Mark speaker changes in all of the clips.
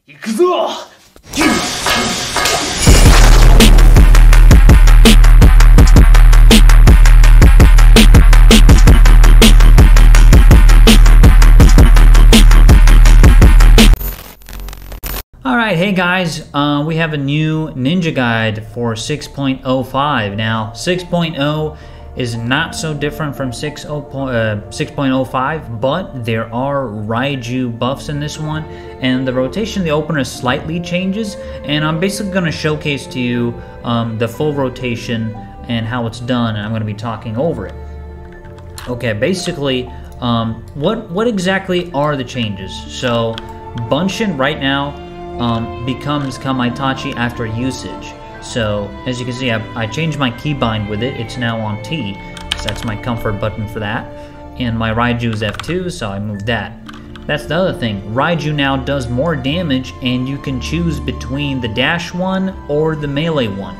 Speaker 1: Alright, hey guys, we have a new ninja guide for 6.05. Now, 6.0 is not so different from 6.05, but there are Raiju buffs in this one, and the rotation of the opener slightly changes, and I'm basically going to showcase to you the full rotation and how it's done, and I'm going to be talking over it. Okay, basically, what exactly are the changes? So, Bunshin right now becomes Kamaitachi after usage. So, as you can see, I changed my keybind with it. It's now on T, so that's my comfort button for that. And my Raiju is F2, so I moved that. That's the other thing. Raiju now does more damage, and you can choose between the dash one or the melee one.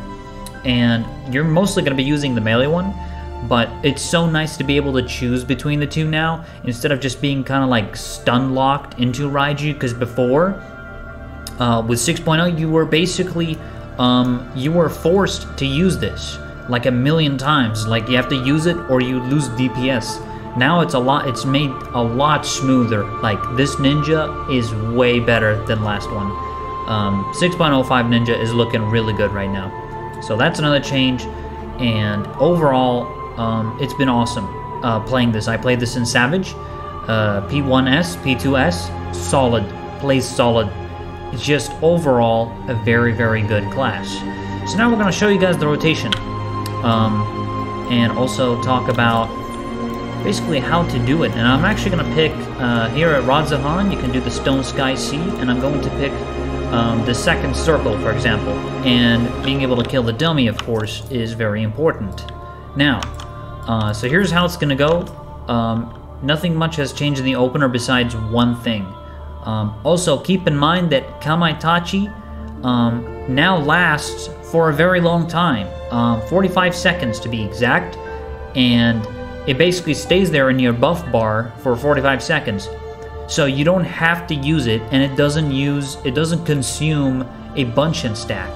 Speaker 1: And you're mostly going to be using the melee one, but it's so nice to be able to choose between the two now, instead of just being kind of like stun-locked into Raiju, because before, with 6.0, you were basically you were forced to use this like a million times. Like, you have to use it or you lose DPS. Now it's made a lot smoother. Like, this ninja is way better than last one. 6.05 ninja is looking really good right now. So that's another change, and overall it's been awesome playing this. I played this in Savage, P1S, P2S, solid, plays solid. It's just overall a very, very good class. So now we're going to show you guys the rotation, and also talk about basically how to do it. And I'm actually going to pick, here at Radzahan, you can do the Stone Sky Sea, and I'm going to pick the second circle, for example. And being able to kill the dummy, of course, is very important. Now, so here's how it's going to go. Nothing much has changed in the opener besides one thing. Also, keep in mind that Kamaitachi now lasts for a very long time, 45 seconds to be exact, and it basically stays there in your buff bar for 45 seconds. So you don't have to use it, and it doesn't consume a Bunshin stack.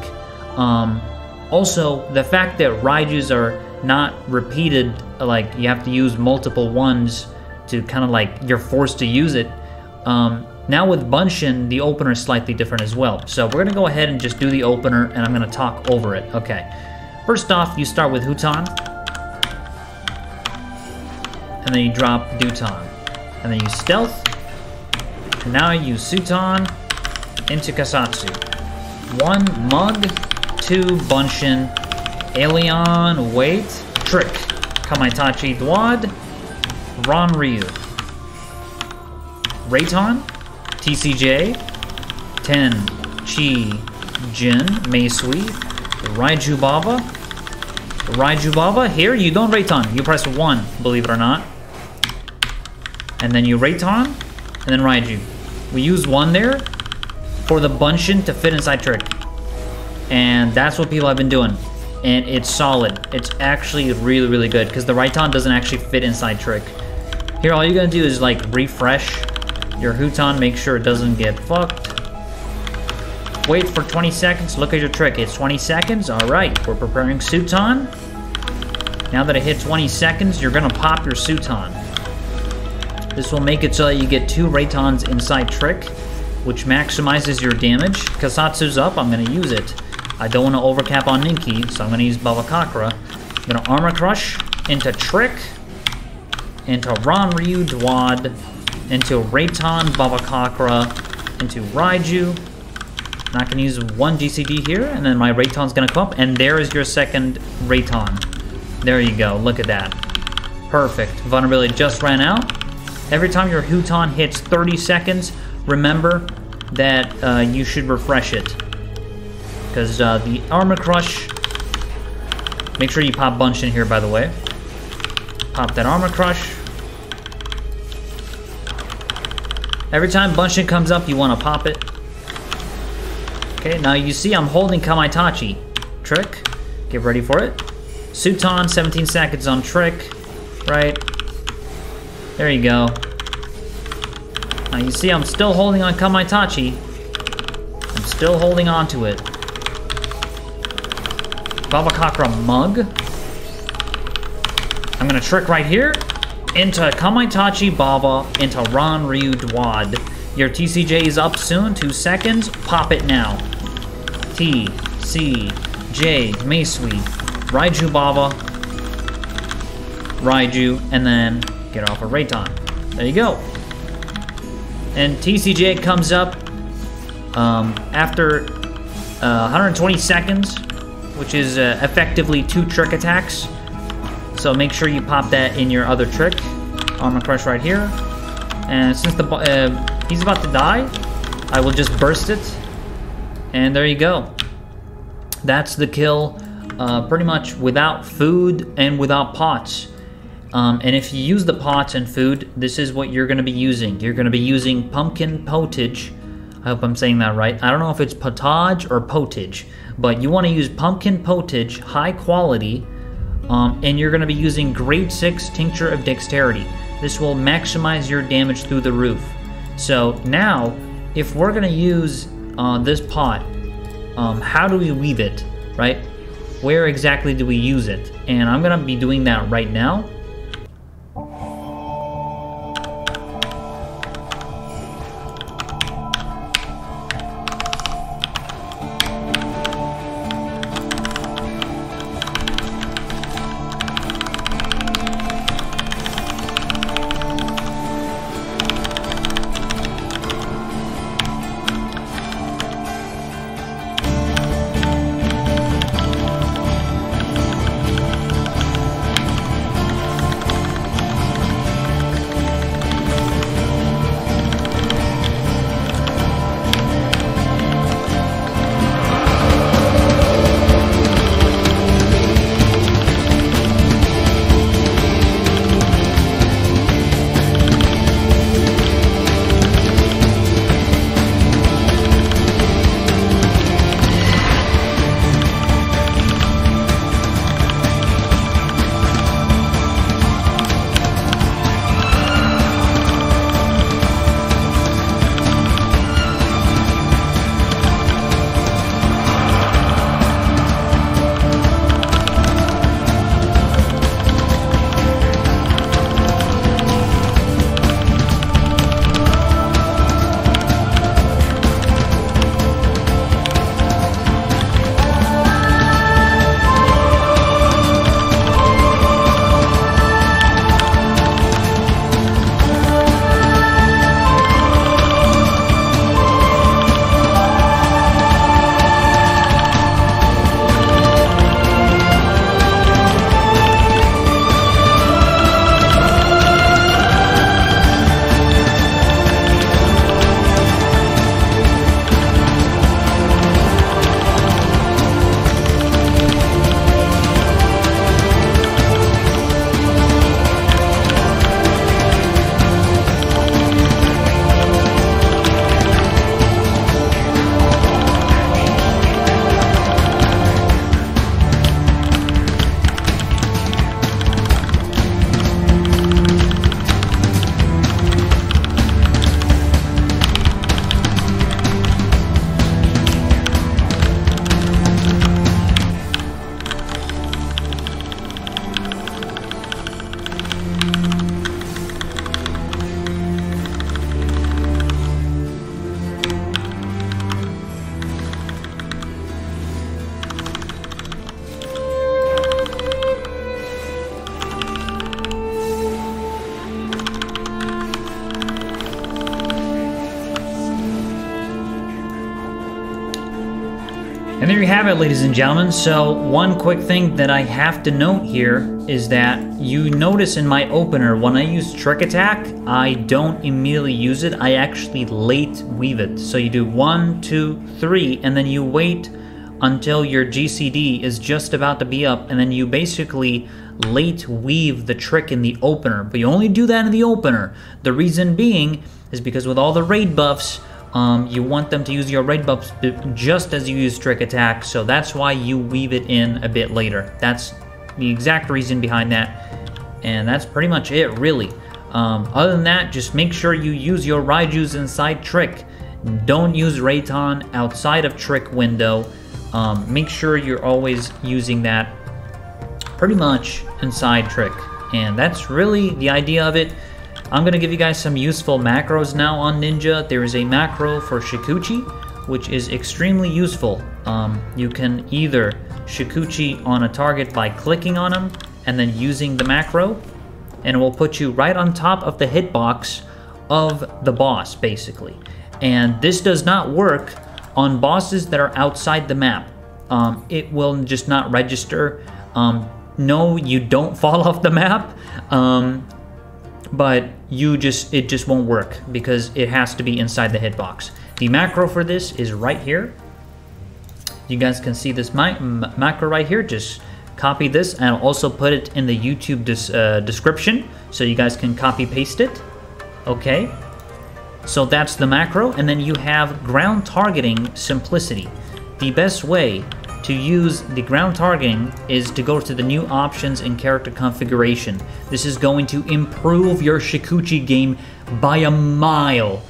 Speaker 1: Also, the fact that Raijus are not repeated, like you have to use multiple ones to kind of like you're forced to use it. Now with Bunshin, the opener is slightly different as well. So we're going to go ahead and just do the opener, and I'm going to talk over it. Okay. First off, you start with Hutan. And then you drop Dutan. And then you stealth. And now you Sutan into Kasatsu. 1 Mug, 2 Bunshin, Alien, wait, Trick, Kamaitachi Dwad, Ron Ryu. Rayton, TCJ, Ten, Chi, Jin, Meisui, Raiju Baba. Raiju Baba, here you don't Rayton, you press 1, believe it or not. And then you Rayton, and then Raiju. We use 1 there for the Bunshin to fit inside Trick. And that's what people have been doing. And it's solid. It's actually really, really good, because the Rayton doesn't actually fit inside Trick. Here, all you're gonna do is like refresh your Hutan, make sure it doesn't get fucked. Wait for 20 seconds, look at your Trick. It's 20 seconds, alright. We're preparing Sutan. Now that it hit 20 seconds, you're gonna pop your Sutan. This will make it so that you get 2 Raytons inside Trick, which maximizes your damage. Kasatsu's up, I'm gonna use it. I don't want to overcap on Ninki, so I'm gonna use Babakakra. I'm gonna Armor Crush into Trick, into Ron Ryu Dwad, into Rayton Babakakra, into Raiju. Not gonna use 1 GCD here, and then my Rayton's gonna come up, and there is your second Rayton. There you go, look at that. Perfect. Vulnerability just ran out. Every time your Hutan hits 30 seconds, remember that you should refresh it. Because the Armor Crush, make sure you pop Bunshin here, by the way. Pop that Armor Crush. Every time Bunshin comes up, you want to pop it. Okay, now you see I'm holding Kamaitachi. Trick, get ready for it. Sutan, 17 seconds on Trick, right? There you go. Now you see I'm still holding on Kamaitachi. I'm still holding on to it. Baba Kakra Mug. I'm gonna trick right here into Kamaitachi Baba into Ran Ryu Dwad. Your TCJ is up soon, 2 seconds. Pop it now. T, C, J, Meisui, Raiju Baba, Raiju, and then get off of Rayton. There you go. And TCJ comes up after 120 seconds, which is effectively 2 trick attacks. So make sure you pop that in your other trick. Armor Crush right here. And since he's about to die, I will just burst it. And there you go. That's the kill, pretty much without food and without pots. And if you use the pots and food, this is what you're going to be using. You're going to be using pumpkin potage. I hope I'm saying that right. I don't know if it's potage or potage, but you want to use pumpkin potage, high quality, and you're going to be using grade 6 Tincture of Dexterity. This will maximize your damage through the roof. So now, if we're going to use this pot, how do we weave it, right? Where exactly do we use it? And I'm going to be doing that right now.
Speaker 2: And there you have it, ladies and gentlemen. So one quick thing that I have to note here is that you notice in my opener, when I use Trick Attack, I don't immediately use it. I actually late weave it. So you do 1, 2, 3, and then you wait until your GCD is just about to be up, and then you basically late weave the trick in the opener. But you only do that in the opener. The reason being is because with all the raid buffs, you want them to use your raid buffs just as you use Trick Attack, so that's why you weave it in a bit later. That's the exact reason behind that, and that's pretty much it, really. Other than that, just make sure you use your Raiju's inside trick,
Speaker 1: Don't use Rayton outside of trick window. Make sure you're always using that pretty much inside trick. And that's really the idea of it. I'm going to give you guys some useful macros now on Ninja. There is a macro for Shikuchi, which is extremely useful. You can either Shikuchi on a target by clicking on him and then using the macro, and it will put you right on top of the hitbox of the boss, basically. And this does not work on bosses that are outside the map. It will just not register. No, you don't fall off the map, but it just won't work because it has to be inside the hitbox. The macro for this is right here. You guys can see this macro right here. Just copy this, and I'll also put it in the YouTube description so you guys can copy paste it. Okay, so that's the macro, and then you have ground targeting simplicity. The best way to use the ground targeting is to go to the new options in character configuration. This is going to improve your Shikuchi game by a mile.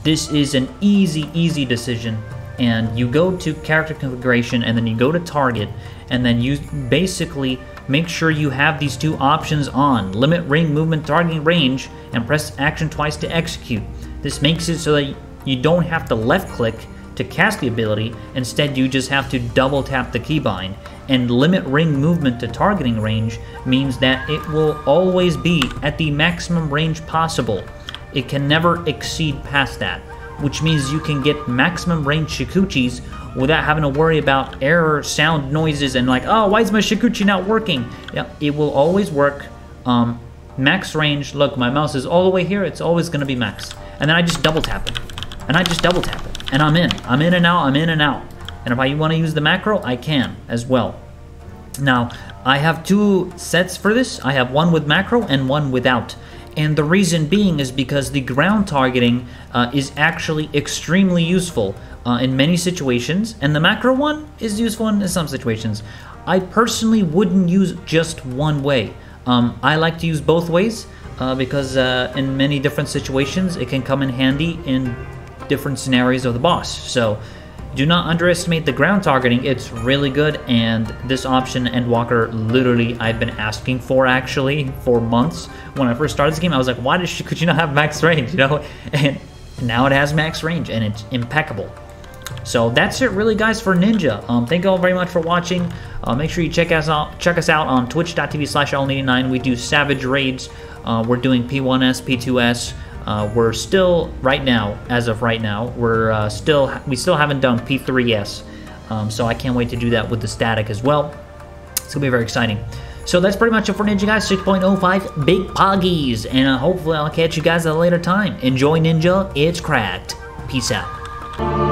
Speaker 1: This is an easy decision. And you go to character configuration, and then you go to target, and then you basically make sure you have these two options on: limit ring movement targeting range, and press action twice to execute. This makes it so that you don't have to left click to cast the ability. Instead, you just have to double tap the keybind. And limit ring movement to targeting range means that it will always be at the maximum range possible. It can never exceed past that, which means you can get maximum range Shikuchis without having to worry about error, sound noises, and like, oh, why is my Shikuchi not working? Yeah, it will always work. Max range, look, my mouse is all the way here, it's always gonna be max. And then I just double tap it. And I just double tap it. And I'm in and out, I'm in and out. And if I want to use the macro, I can as well. Now, I have two sets for this. I have one with macro and one without. And the reason being is because the ground targeting is actually extremely useful in many situations, and the macro one is useful in some situations. I personally wouldn't use just one way. I like to use both ways because in many different situations it can come in handy in different scenarios of the boss. So do not underestimate the ground targeting. It's really good, and this option, Endwalker, literally I've been asking for actually for months. When I first started this game, I was like, why could you not have max range, you know? And now it has max range, and it's impeccable. So that's it really, guys, for Ninja. Thank you all very much for watching. Make sure you check us out on twitch.tv/Alninio9. We do Savage Raids. We're doing P1S, P2S. We're still, right now, as of right now, we still haven't done P3S, so I can't wait to do that with the static as well. It's gonna be very exciting. So that's pretty much it for Ninja, guys. 6.05 big poggies, and hopefully I'll catch you guys at a later time. Enjoy Ninja, it's cracked. Peace out.